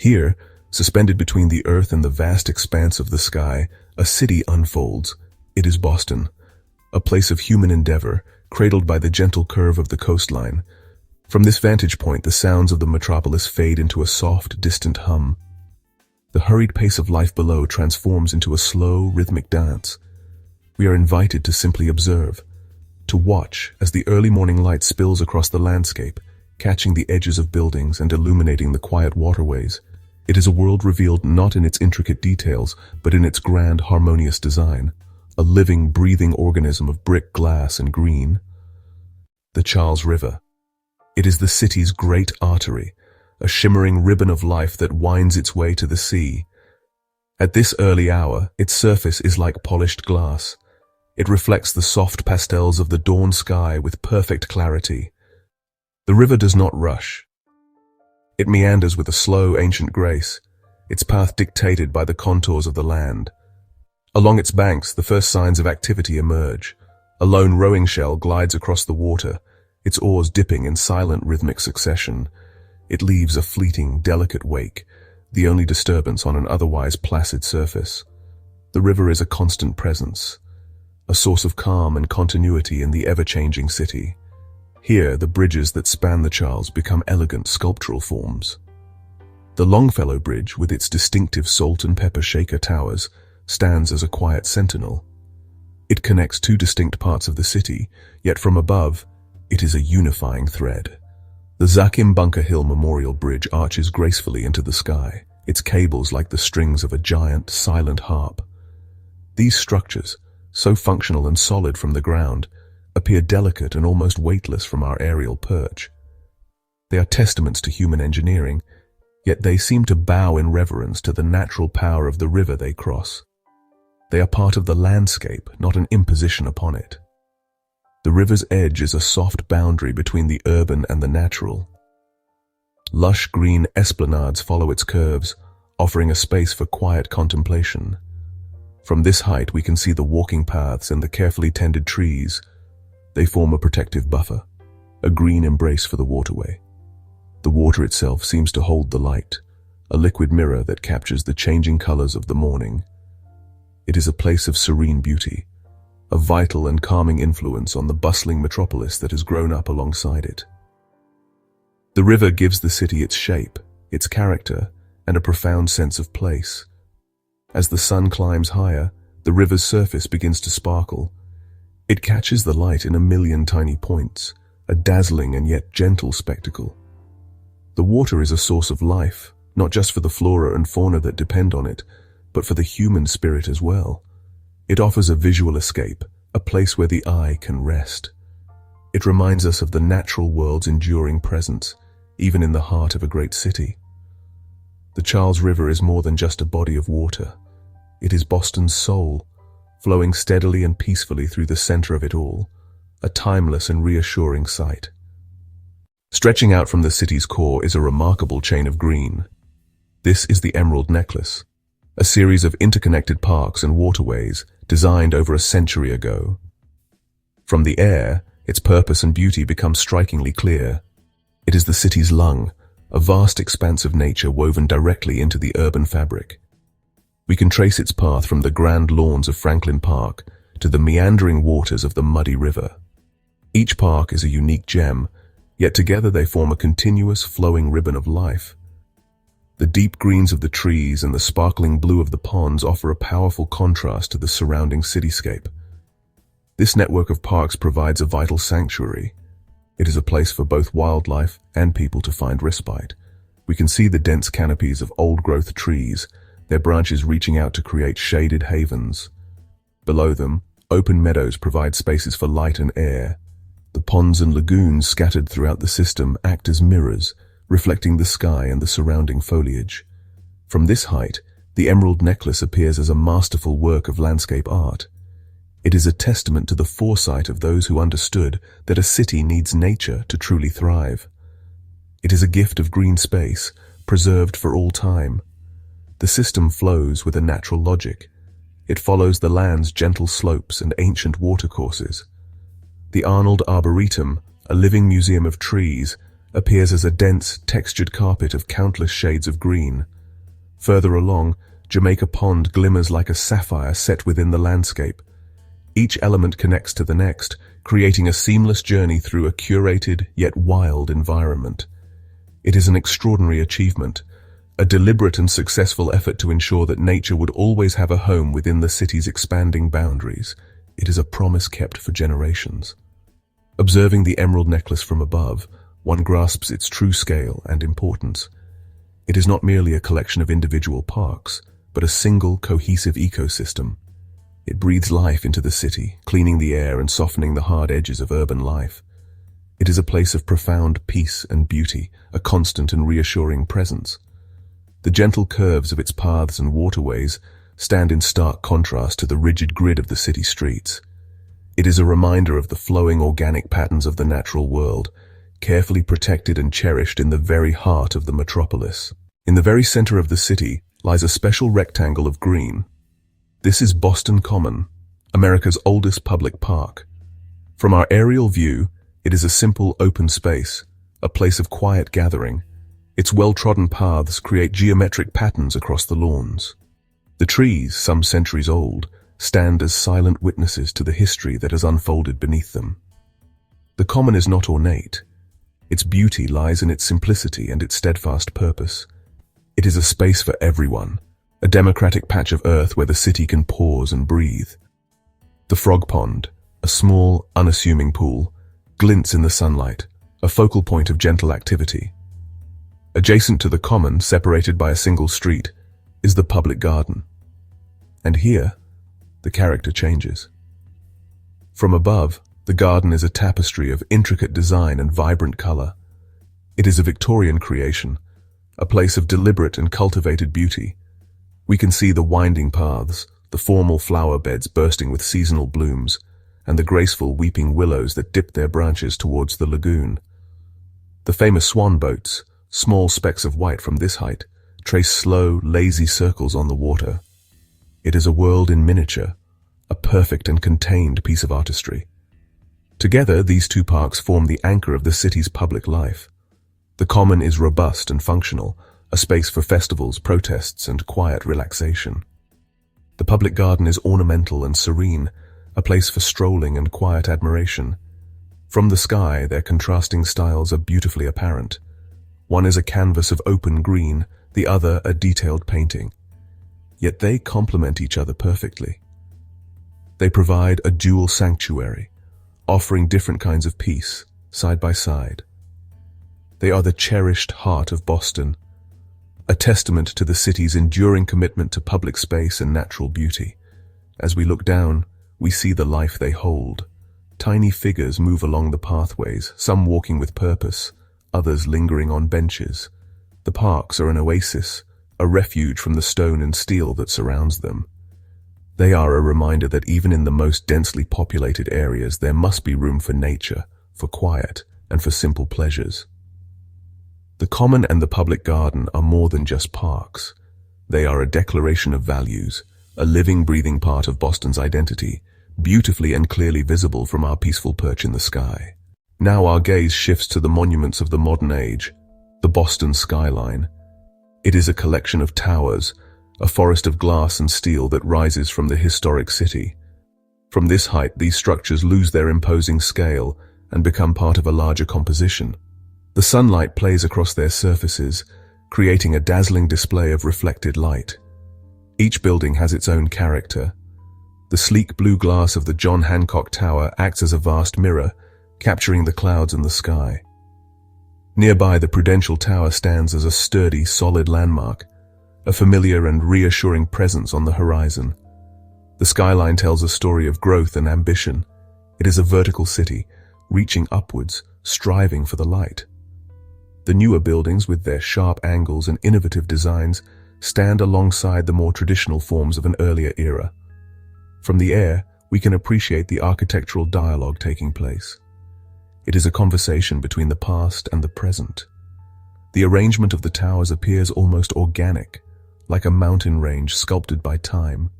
Here, suspended between the earth and the vast expanse of the sky, a city unfolds. It is Boston, a place of human endeavor, cradled by the gentle curve of the coastline. From this vantage point, the sounds of the metropolis fade into a soft, distant hum. The hurried pace of life below transforms into a slow, rhythmic dance. We are invited to simply observe, to watch as the early morning light spills across the landscape, catching the edges of buildings and illuminating the quiet waterways. It is a world revealed not in its intricate details, but in its grand, harmonious design. A living, breathing organism of brick, glass, and green. The Charles River. It is the city's great artery, a shimmering ribbon of life that winds its way to the sea. At this early hour, its surface is like polished glass. It reflects the soft pastels of the dawn sky with perfect clarity. The river does not rush. It meanders with a slow, ancient grace, its path dictated by the contours of the land. Along its banks, the first signs of activity emerge. A lone rowing shell glides across the water, its oars dipping in silent rhythmic succession. It leaves a fleeting, delicate wake, the only disturbance on an otherwise placid surface. The river is a constant presence, a source of calm and continuity in the ever-changing city. Here, the bridges that span the Charles become elegant sculptural forms. The Longfellow Bridge, with its distinctive salt and pepper shaker towers, stands as a quiet sentinel. It connects two distinct parts of the city, yet from above, it is a unifying thread. The Zakim Bunker Hill Memorial Bridge arches gracefully into the sky, its cables like the strings of a giant, silent harp. These structures, so functional and solid from the ground, appear delicate and almost weightless from our aerial perch. They are testaments to human engineering, yet they seem to bow in reverence to the natural power of the river they cross. They are part of the landscape, not an imposition upon it. The river's edge is a soft boundary between the urban and the natural. Lush green esplanades follow its curves, offering a space for quiet contemplation. From this height, we can see the walking paths and the carefully tended trees. They form a protective buffer, a green embrace for the waterway. The water itself seems to hold the light, a liquid mirror that captures the changing colors of the morning. It is a place of serene beauty, a vital and calming influence on the bustling metropolis that has grown up alongside it. The river gives the city its shape, its character, and a profound sense of place. As the sun climbs higher, the river's surface begins to sparkle. It catches the light in a million tiny points, a dazzling and yet gentle spectacle. The water is a source of life, not just for the flora and fauna that depend on it, but for the human spirit as well. It offers a visual escape, a place where the eye can rest. It reminds us of the natural world's enduring presence, even in the heart of a great city. The Charles River is more than just a body of water. It is Boston's soul, flowing steadily and peacefully through the center of it all, a timeless and reassuring sight. Stretching out from the city's core is a remarkable chain of green. This is the Emerald Necklace, a series of interconnected parks and waterways designed over a century ago. From the air, its purpose and beauty become strikingly clear. It is the city's lung, a vast expanse of nature woven directly into the urban fabric. We can trace its path from the grand lawns of Franklin Park to the meandering waters of the muddy river. Each park is a unique gem, yet together they form a continuous, flowing ribbon of life. The deep greens of the trees and the sparkling blue of the ponds offer a powerful contrast to the surrounding cityscape. This network of parks provides a vital sanctuary. It is a place for both wildlife and people to find respite. We can see the dense canopies of old-growth trees, their branches reaching out to create shaded havens. Below them, open meadows provide spaces for light and air. The ponds and lagoons scattered throughout the system act as mirrors, reflecting the sky and the surrounding foliage. From this height, the Emerald Necklace appears as a masterful work of landscape art. It is a testament to the foresight of those who understood that a city needs nature to truly thrive. It is a gift of green space, preserved for all time. The system flows with a natural logic. It follows the land's gentle slopes and ancient watercourses. The Arnold Arboretum, a living museum of trees, appears as a dense, textured carpet of countless shades of green. Further along, Jamaica Pond glimmers like a sapphire set within the landscape. Each element connects to the next, creating a seamless journey through a curated yet wild environment. It is an extraordinary achievement, a deliberate and successful effort to ensure that nature would always have a home within the city's expanding boundaries. It is a promise kept for generations. Observing the emerald necklace from above, one grasps its true scale and importance. It is not merely a collection of individual parks, but a single, cohesive ecosystem. It breathes life into the city, cleaning the air and softening the hard edges of urban life. It is a place of profound peace and beauty, a constant and reassuring presence. The gentle curves of its paths and waterways stand in stark contrast to the rigid grid of the city streets. It is a reminder of the flowing organic patterns of the natural world, carefully protected and cherished in the very heart of the metropolis. In the very center of the city lies a special rectangle of green. This is Boston Common, America's oldest public park. From our aerial view, it is a simple open space, a place of quiet gathering. Its well-trodden paths create geometric patterns across the lawns. The trees, some centuries old, stand as silent witnesses to the history that has unfolded beneath them. The Common is not ornate. Its beauty lies in its simplicity and its steadfast purpose. It is a space for everyone, a democratic patch of earth where the city can pause and breathe. The Frog Pond, a small, unassuming pool, glints in the sunlight, a focal point of gentle activity. Adjacent to the Common, separated by a single street, is the public garden. And here, the character changes. From above, the garden is a tapestry of intricate design and vibrant color. It is a Victorian creation, a place of deliberate and cultivated beauty. We can see the winding paths, the formal flower beds bursting with seasonal blooms, and the graceful weeping willows that dip their branches towards the lagoon. The famous swan boats, small specks of white from this height, trace slow, lazy circles on the water. It is a world in miniature, a perfect and contained piece of artistry. Together, these two parks form the anchor of the city's public life. The Common is robust and functional, a space for festivals, protests, and quiet relaxation. The public garden is ornamental and serene, a place for strolling and quiet admiration. From the sky, their contrasting styles are beautifully apparent. One is a canvas of open green, the other a detailed painting. Yet they complement each other perfectly. They provide a dual sanctuary, offering different kinds of peace, side by side. They are the cherished heart of Boston, a testament to the city's enduring commitment to public space and natural beauty. As we look down, we see the life they hold. Tiny figures move along the pathways, some walking with purpose, others lingering on benches. The parks are an oasis, a refuge from the stone and steel that surrounds them. They are a reminder that even in the most densely populated areas, there must be room for nature, for quiet, and for simple pleasures. The Common and the public garden are more than just parks. They are a declaration of values, a living, breathing part of Boston's identity, beautifully and clearly visible from our peaceful perch in the sky. Now our gaze shifts to the monuments of the modern age, the Boston skyline. It is a collection of towers, a forest of glass and steel that rises from the historic city. From this height, these structures lose their imposing scale and become part of a larger composition. The sunlight plays across their surfaces, creating a dazzling display of reflected light. Each building has its own character. The sleek blue glass of the John Hancock Tower acts as a vast mirror, capturing the clouds and the sky. Nearby, the Prudential Tower stands as a sturdy, solid landmark, a familiar and reassuring presence on the horizon. The skyline tells a story of growth and ambition. It is a vertical city, reaching upwards, striving for the light. The newer buildings, with their sharp angles and innovative designs, stand alongside the more traditional forms of an earlier era. From the air, we can appreciate the architectural dialogue taking place. It is a conversation between the past and the present. The arrangement of the towers appears almost organic, like a mountain range sculpted by time.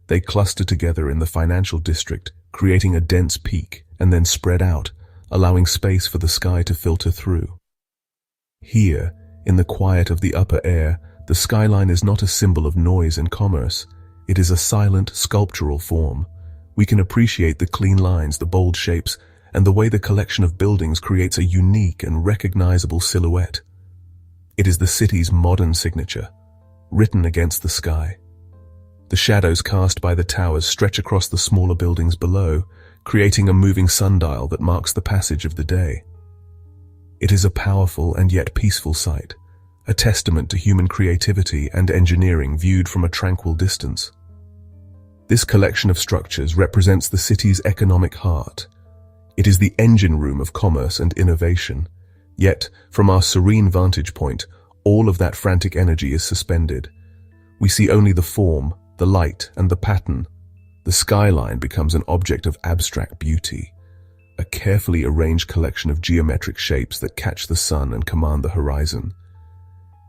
They cluster together in the financial district, creating a dense peak, and then spread out, allowing space for the sky to filter through. Here, in the quiet of the upper air, the skyline is not a symbol of noise and commerce. It is a silent, sculptural form. We can appreciate the clean lines, the bold shapes, and the way the collection of buildings creates a unique and recognizable silhouette. It is the city's modern signature, written against the sky. The shadows cast by the towers stretch across the smaller buildings below, creating a moving sundial that marks the passage of the day. It is a powerful and yet peaceful sight, a testament to human creativity and engineering viewed from a tranquil distance. This collection of structures represents the city's economic heart. It is the engine room of commerce and innovation. Yet, from our serene vantage point, all of that frantic energy is suspended. We see only the form, the light, and the pattern. The skyline becomes an object of abstract beauty, a carefully arranged collection of geometric shapes that catch the sun and command the horizon.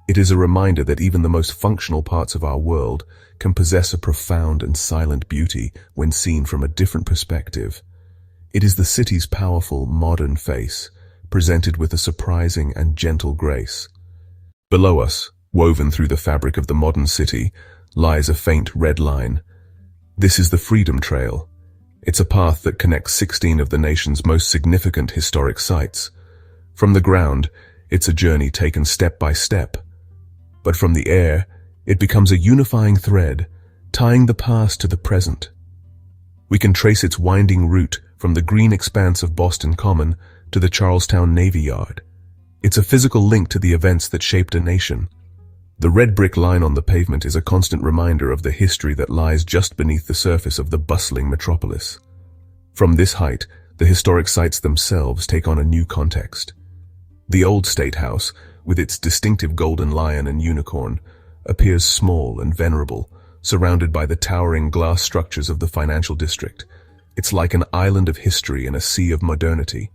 It is a reminder that even the most functional parts of our world can possess a profound and silent beauty when seen from a different perspective. It is the city's powerful, modern face, presented with a surprising and gentle grace. Below us, woven through the fabric of the modern city, lies a faint red line. This is the Freedom Trail. It's a path that connects 16 of the nation's most significant historic sites. From the ground, it's a journey taken step by step. But from the air, it becomes a unifying thread, tying the past to the present. We can trace its winding route from the green expanse of Boston Common to the Charlestown Navy Yard. It's a physical link to the events that shaped a nation. The red brick line on the pavement is a constant reminder of the history that lies just beneath the surface of the bustling metropolis. From this height, the historic sites themselves take on a new context. The old State House, with its distinctive golden lion and unicorn, appears small and venerable, surrounded by the towering glass structures of the financial district. It's like an island of history in a sea of modernity.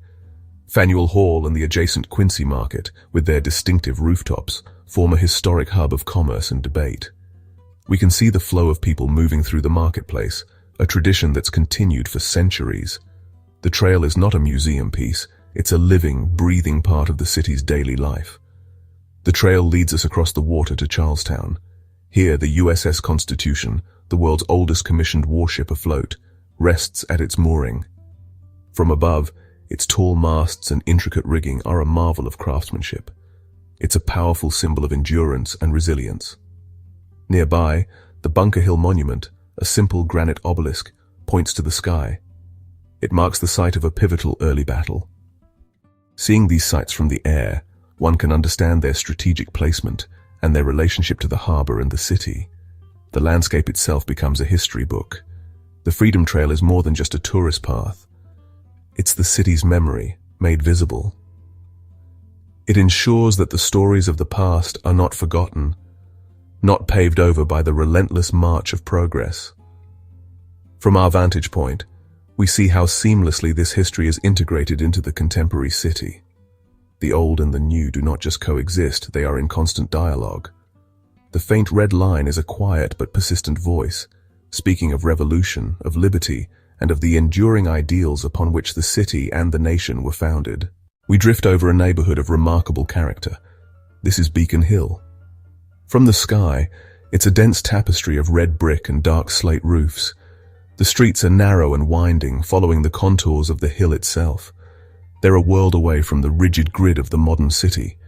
Faneuil Hall and the adjacent Quincy Market, with their distinctive rooftops, form a historic hub of commerce and debate. We can see the flow of people moving through the marketplace, a tradition that's continued for centuries. The trail is not a museum piece, it's a living, breathing part of the city's daily life. The trail leads us across the water to Charlestown. Here, the USS Constitution, the world's oldest commissioned warship afloat, rests at its mooring. From above, its tall masts and intricate rigging are a marvel of craftsmanship. It's a powerful symbol of endurance and resilience. Nearby, the Bunker Hill Monument, a simple granite obelisk, points to the sky. It marks the site of a pivotal early battle. Seeing these sites from the air, one can understand their strategic placement and their relationship to the harbor and the city. The landscape itself becomes a history book. The Freedom Trail is more than just a tourist path. It's the city's memory, made visible. It ensures that the stories of the past are not forgotten, not paved over by the relentless march of progress. From our vantage point, we see how seamlessly this history is integrated into the contemporary city. The old and the new do not just coexist, they are in constant dialogue. The faint red line is a quiet but persistent voice, speaking of revolution, of liberty, and of the enduring ideals upon which the city and the nation were founded. We drift over a neighborhood of remarkable character. This is Beacon Hill. From the sky, it's a dense tapestry of red brick and dark slate roofs. The streets are narrow and winding, following the contours of the hill itself. They're a world away from the rigid grid of the modern city.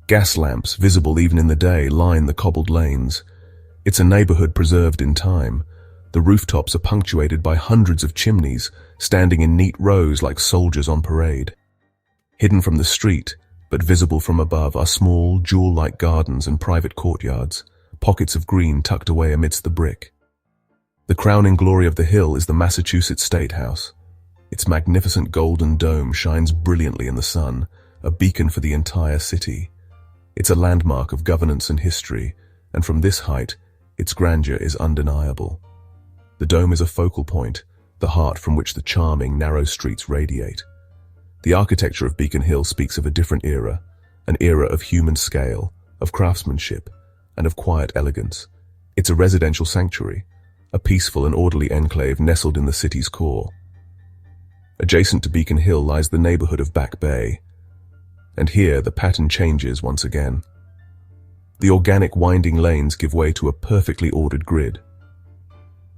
Gas lamps, visible even in the day, line the cobbled lanes. It's a neighborhood preserved in time. The rooftops are punctuated by hundreds of chimneys, standing in neat rows like soldiers on parade. Hidden from the street, but visible from above, are small, jewel-like gardens and private courtyards, pockets of green tucked away amidst the brick. The crowning glory of the hill is the Massachusetts State House. Its magnificent golden dome shines brilliantly in the sun, a beacon for the entire city. It's a landmark of governance and history, and from this height, its grandeur is undeniable. The dome is a focal point, the heart from which the charming, narrow streets radiate. The architecture of Beacon Hill speaks of a different era, an era of human scale, of craftsmanship, and of quiet elegance. It's a residential sanctuary, a peaceful and orderly enclave nestled in the city's core. Adjacent to Beacon Hill lies the neighborhood of Back Bay. And here the pattern changes once again. The organic winding lanes give way to a perfectly ordered grid.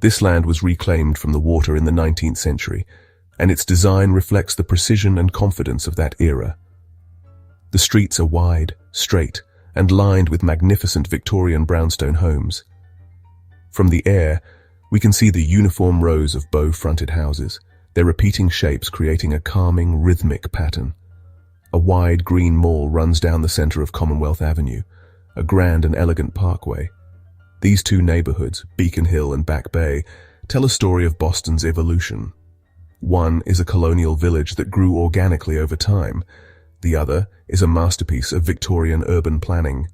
This land was reclaimed from the water in the 19th century, and its design reflects the precision and confidence of that era. The streets are wide, straight, and lined with magnificent Victorian brownstone homes. From the air, we can see the uniform rows of bow-fronted houses, their repeating shapes creating a calming, rhythmic pattern. A wide green mall runs down the center of Commonwealth Avenue, a grand and elegant parkway. These two neighborhoods, Beacon Hill and Back Bay, tell a story of Boston's evolution. One is a colonial village that grew organically over time. The other is a masterpiece of Victorian urban planning.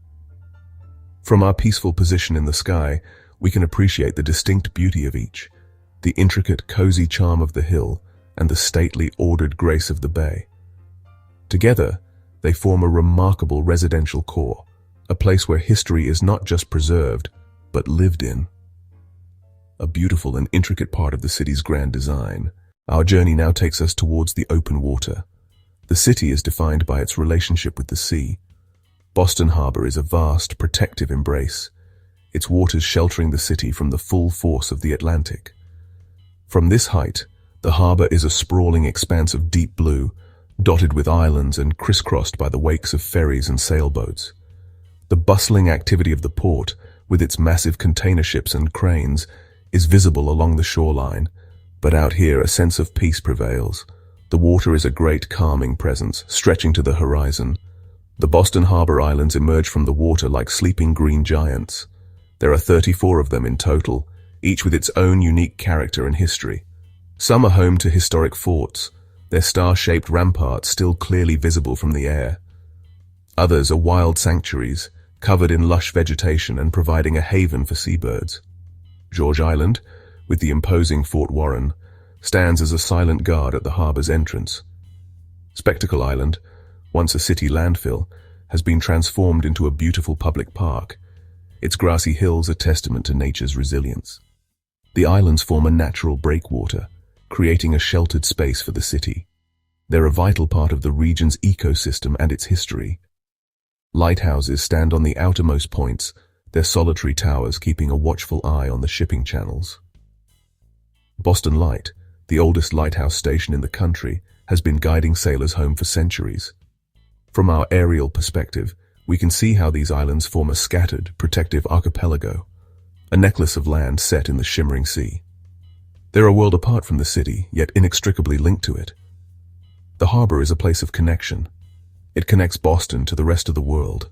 From our peaceful position in the sky, we can appreciate the distinct beauty of each, the intricate, cozy charm of the hill and the stately, ordered grace of the bay. Together, they form a remarkable residential core, a place where history is not just preserved, but lived in. A beautiful and intricate part of the city's grand design, our journey now takes us towards the open water. The city is defined by its relationship with the sea. Boston Harbor is a vast, protective embrace, its waters sheltering the city from the full force of the Atlantic. From this height, the harbor is a sprawling expanse of deep blue, dotted with islands and crisscrossed by the wakes of ferries and sailboats. The bustling activity of the port, with its massive container ships and cranes, is visible along the shoreline, but out here a sense of peace prevails. The water is a great calming presence, stretching to the horizon. The Boston Harbor Islands emerge from the water like sleeping green giants. There are 34 of them in total, each with its own unique character and history. Some are home to historic forts, their star-shaped ramparts still clearly visible from the air. Others are wild sanctuaries, covered in lush vegetation and providing a haven for seabirds. George Island, with the imposing Fort Warren, stands as a silent guard at the harbor's entrance. Spectacle Island, once a city landfill, has been transformed into a beautiful public park. Its grassy hills are testament to nature's resilience. The islands form a natural breakwater, creating a sheltered space for the city. They're a vital part of the region's ecosystem and its history. Lighthouses stand on the outermost points, their solitary towers keeping a watchful eye on the shipping channels. Boston Light, the oldest lighthouse station in the country, has been guiding sailors home for centuries. From our aerial perspective, we can see how these islands form a scattered, protective archipelago, a necklace of land set in the shimmering sea. They're a world apart from the city, yet inextricably linked to it. The harbor is a place of connection. It connects Boston to the rest of the world.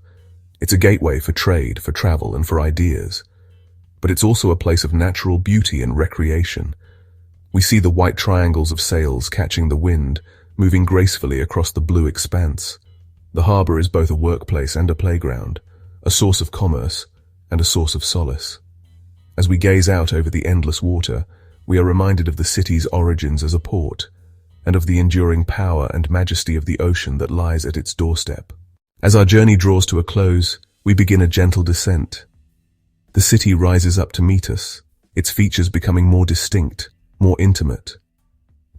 It's a gateway for trade, for travel, and for ideas. But it's also a place of natural beauty and recreation. We see the white triangles of sails catching the wind, moving gracefully across the blue expanse. The harbor is both a workplace and a playground, a source of commerce and a source of solace. As we gaze out over the endless water, we are reminded of the city's origins as a port, and of the enduring power and majesty of the ocean that lies at its doorstep. As our journey draws to a close, we begin a gentle descent. The city rises up to meet us, its features becoming more distinct, more intimate.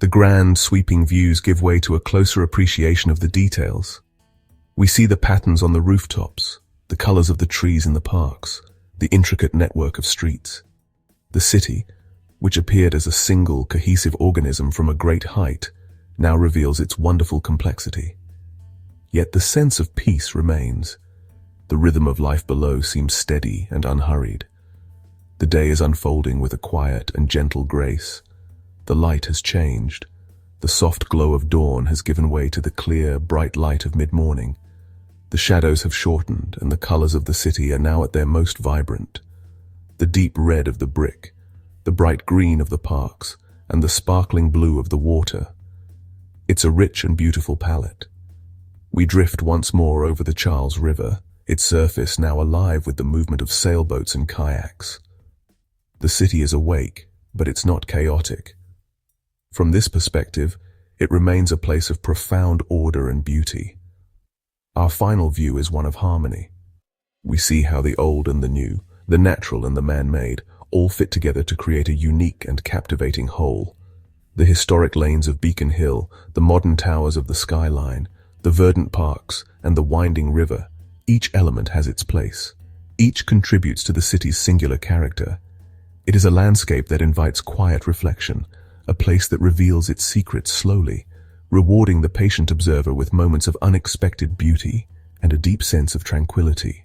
The grand, sweeping views give way to a closer appreciation of the details. We see the patterns on the rooftops, the colors of the trees in the parks, the intricate network of streets. The city, which appeared as a single, cohesive organism from a great height, now reveals its wonderful complexity. Yet the sense of peace remains. The rhythm of life below seems steady and unhurried. The day is unfolding with a quiet and gentle grace. The light has changed. The soft glow of dawn has given way to the clear, bright light of mid-morning. The shadows have shortened, and the colors of the city are now at their most vibrant. The deep red of the brick, the bright green of the parks, and the sparkling blue of the water. It's a rich and beautiful palette. We drift once more over the Charles River, its surface now alive with the movement of sailboats and kayaks. The city is awake, but it's not chaotic. From this perspective, it remains a place of profound order and beauty. Our final view is one of harmony. We see how the old and the new, the natural and the man-made, all fit together to create a unique and captivating whole. The historic lanes of Beacon Hill, the modern towers of the skyline, The verdant parks and the winding river, each element has its place. Each contributes to the city's singular character. It is a landscape that invites quiet reflection, a place that reveals its secrets slowly, rewarding the patient observer with moments of unexpected beauty and a deep sense of tranquility.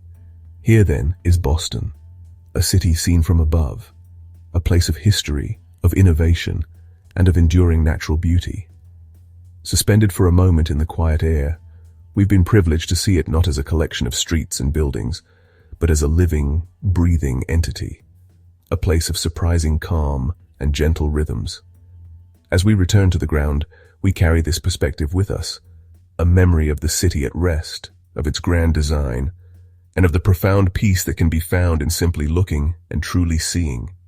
Here, then, is Boston, a city seen from above, a place of history, of innovation, and of enduring natural beauty. Suspended for a moment in the quiet air, we've been privileged to see it not as a collection of streets and buildings, but as a living, breathing entity, a place of surprising calm and gentle rhythms. As we return to the ground, we carry this perspective with us, a memory of the city at rest, of its grand design, and of the profound peace that can be found in simply looking and truly seeing.